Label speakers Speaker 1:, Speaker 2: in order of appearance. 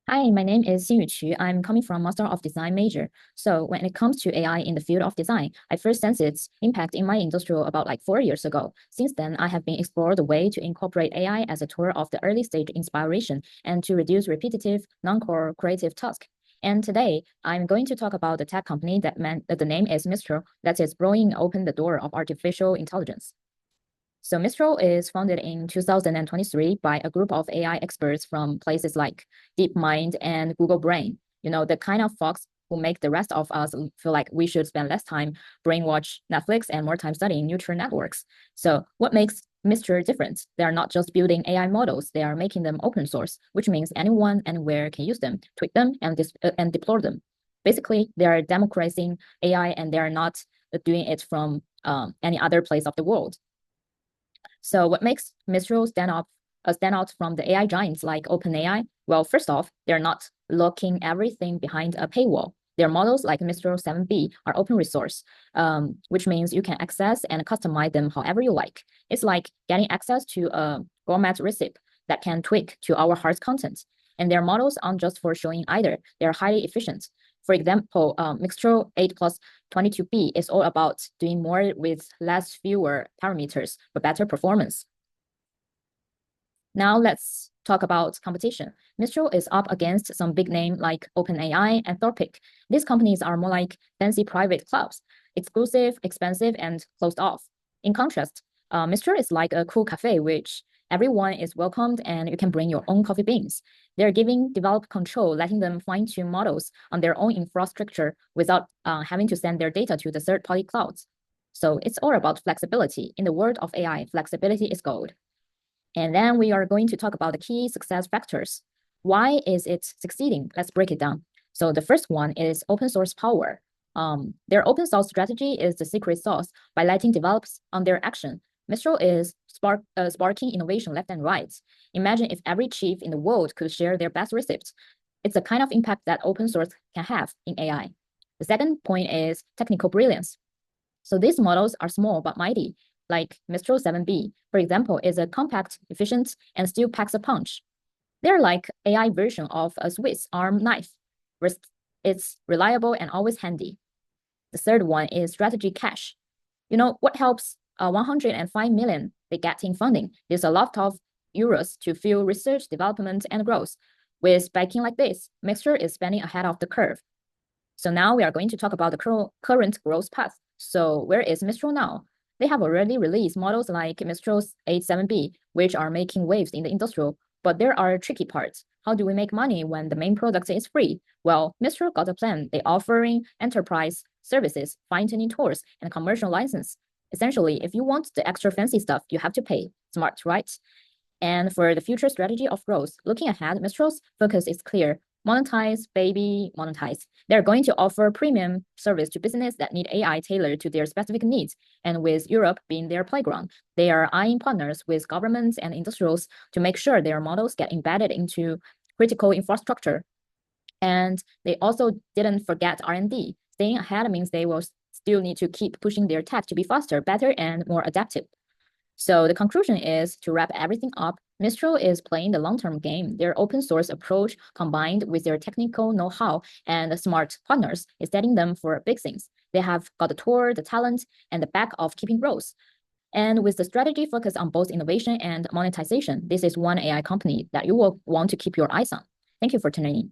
Speaker 1: Hi, my name is Xinyu Qu. I'm coming from Master of Design major. So when it comes to AI in the field of design, I first sensed its impact in my industry about like 4 years ago. Since then, I have been exploring the way to incorporate AI as a tool of the early stage inspiration and to reduce repetitive, non-core creative tasks. And today, I'm going to talk about the tech company that the name is Mistral, that is blowing open the door of artificial intelligence. So Mistral is founded in 2023 by a group of AI experts from places like DeepMind and Google Brain. You know, the kind of folks who make the rest of us feel like we should spend less time brainwatch Netflix and more time studying neural networks. So what makes Mistral different? They are not just building AI models, they are making them open source, which means anyone anywhere can use them, tweak them, and deploy them. Basically, they are democratizing AI and they are not doing it from any other place of the world. So what makes Mistral stand out from the AI giants like OpenAI? Well, first off, they're not locking everything behind a paywall. Their models like Mistral 7B are open resource, which means you can access and customize them however you like. It's like getting access to a gourmet recipe that can tweak to our heart's content. And their models aren't just for showing either, they're highly efficient. For example, Mixtral 8 plus 22B is all about doing more with fewer parameters, but better performance. Now let's talk about competition. Mistral is up against some big name like OpenAI and Anthropic. These companies are more like fancy private clubs, exclusive, expensive, and closed off. In contrast, Mistral is like a cool cafe, which everyone is welcomed and you can bring your own coffee beans. They're giving developer control, letting them fine-tune models on their own infrastructure without having to send their data to the third-party clouds. So it's all about flexibility. In the world of AI, flexibility is gold. And then we are going to talk about the key success factors. Why is it succeeding? Let's break it down. So the first one is open source power. Their open source strategy is the secret sauce by letting developers on their action. Mistral is sparking innovation left and right. Imagine if every chief in the world could share their best receipts. It's the kind of impact that open source can have in AI. The second point is technical brilliance. So these models are small but mighty, like Mistral 7B, for example, is a compact, efficient, and still packs a punch. They're like AI version of a Swiss arm knife. It's reliable and always handy. The third one is strategy cash. You know, what helps 105 million they get in funding? There's a lot of euros to fuel research, development, and growth. With backing like this, Mixture is spending ahead of the curve. So now we are going to talk about the current growth path. So where is Mistral now? They have already released models like Mistral 87B, which are making waves in the industrial, but there are tricky parts. How do we make money when the main product is free? Well, Mistral got a plan. They're offering enterprise services, fine-tuning tools, and commercial license. Essentially, if you want the extra fancy stuff, you have to pay. Smart, right? And for the future strategy of growth, looking ahead, Mistral's focus is clear. Monetize, baby, monetize. They're going to offer premium service to business that need AI tailored to their specific needs. And with Europe being their playground, they are eyeing partners with governments and industrials to make sure their models get embedded into critical infrastructure. And they also didn't forget R&D. Staying ahead means they will still need to keep pushing their tech to be faster, better, and more adaptive. So the conclusion is to wrap everything up, Mistral is playing the long-term game. Their open source approach combined with their technical know-how and smart partners is setting them for big things. They have got the tool, the talent, and the back of keeping growth. And with the strategy focused on both innovation and monetization, this is one AI company that you will want to keep your eyes on. Thank you for tuning in.